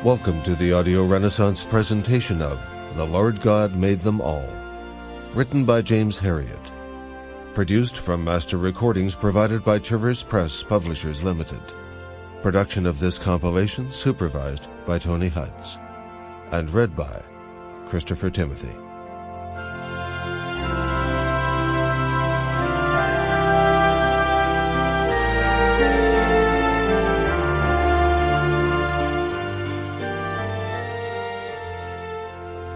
Welcome to the Audio Renaissance presentation of The Lord God Made Them All, written by James Herriot, produced from master recordings provided by Traverse Press Publishers Limited. Production of this compilation supervised by Tony Hutz, and read by Christopher Timothy.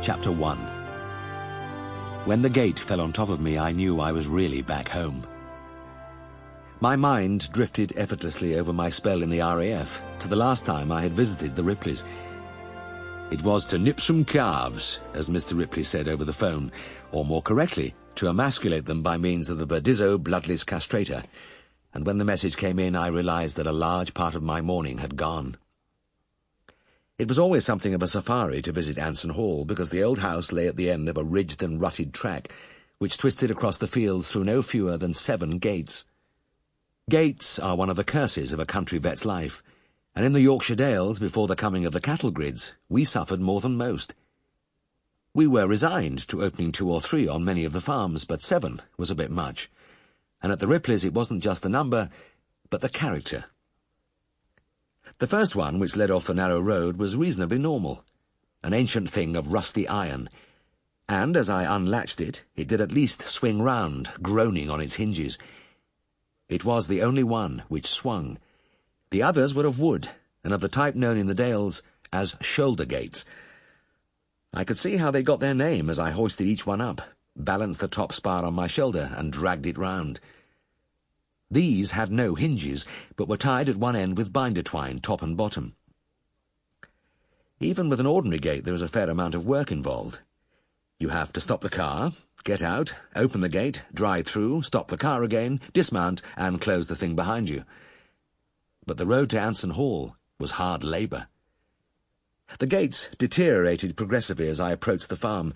Chapter 1. When the gate fell on top of me, I knew I was really back home. My mind drifted effortlessly over my spell in the RAF to the last time I had visited the Ripleys. It was to nip some calves, as Mr. Ripley said over the phone, or more correctly, to emasculate them by means of the Burdizzo bloodless castrator, and when the message came in, I realized that a large part of my morning had gone. It was always something of a safari to visit Anson Hall, because the old house lay at the end of a ridged and rutted track, which twisted across the fields through no fewer than 7 gates. Gates are one of the curses of a country vet's life, and in the Yorkshire Dales, before the coming of the cattle grids, we suffered more than most. We were resigned to opening 2 or 3 on many of the farms, but 7 was a bit much, and at the Ripleys it wasn't just the number, but the character. The first one, which led off the narrow road, was reasonably normal, an ancient thing of rusty iron, and as I unlatched it, it did at least swing round, groaning on its hinges. It was the only one which swung. The others were of wood, and of the type known in the Dales as shoulder gates. I could see how they got their name as I hoisted each one up, balanced the top spar on my shoulder, and dragged it round. These had no hinges, but were tied at one end with binder twine, top and bottom. Even with an ordinary gate, there is a fair amount of work involved. You have to stop the car, get out, open the gate, drive through, stop the car again, dismount, and close the thing behind you. But the road to Anson Hall was hard labour. The gates deteriorated progressively as I approached the farm,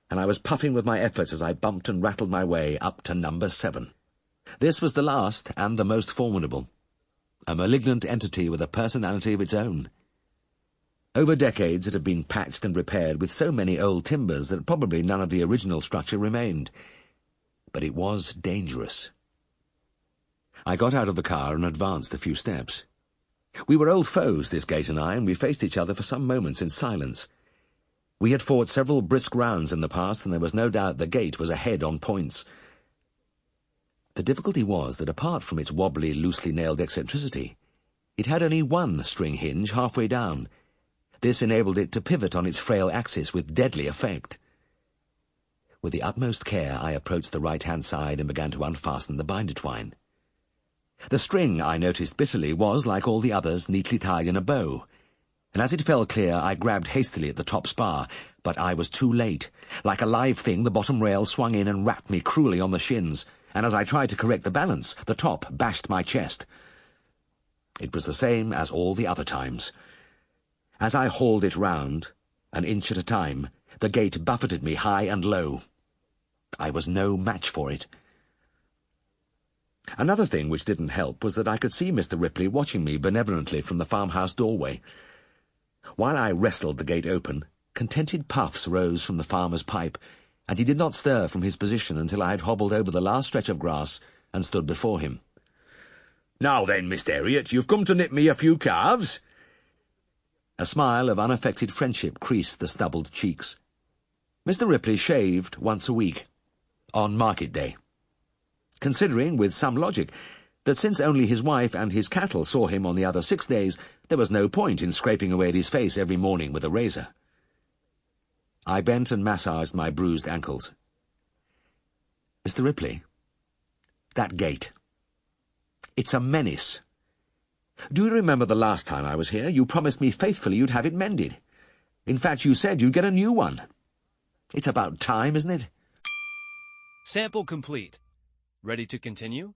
and I was puffing with my efforts as I bumped and rattled my way up to number 7. This was the last and the most formidable, a malignant entity with a personality of its own. Over decades it had been patched and repaired with so many old timbers that probably none of the original structure remained. But it was dangerous. I got out of the car and advanced a few steps. We were old foes, this gate and I, and we faced each other for some moments in silence. We had fought several brisk rounds in the past, and there was no doubt the gate was ahead on points. The difficulty was that apart from its wobbly, loosely nailed eccentricity, it had only one string hinge halfway down. This enabled it to pivot on its frail axis with deadly effect. With the utmost care, I approached the right-hand side and began to unfasten the binder twine. The string, I noticed bitterly, was, like all the others, neatly tied in a bow, and as it fell clear, I grabbed hastily at the top spar, but I was too late. Like a live thing, the bottom rail swung in and rapped me cruelly on the shins, and as I tried to correct the balance, the top bashed my chest. It was the same as all the other times. As I hauled it round, an inch at a time, the gate buffeted me high and low. I was no match for it. Another thing which didn't help was that I could see Mr. Ripley watching me benevolently from the farmhouse doorway. While I wrestled the gate open, contented puffs rose from the farmer's pipe, and he did not stir from his position until I had hobbled over the last stretch of grass and stood before him. "Now then, Mr. Herriot, you've come to nip me a few calves?" A smile of unaffected friendship creased the stubbled cheeks. Mr. Ripley shaved once a week, on market day, considering, with some logic, that since only his wife and his cattle saw him on the other 6 days, there was no point in scraping away at his face every morning with a razor. I bent and massaged my bruised ankles. "Mr. Ripley, that gate. It's a menace. Do you remember the last time I was here? You promised me faithfully you'd have it mended. In fact, you said you'd get a new one. It's about time, isn't it?" Sample complete. Ready to continue?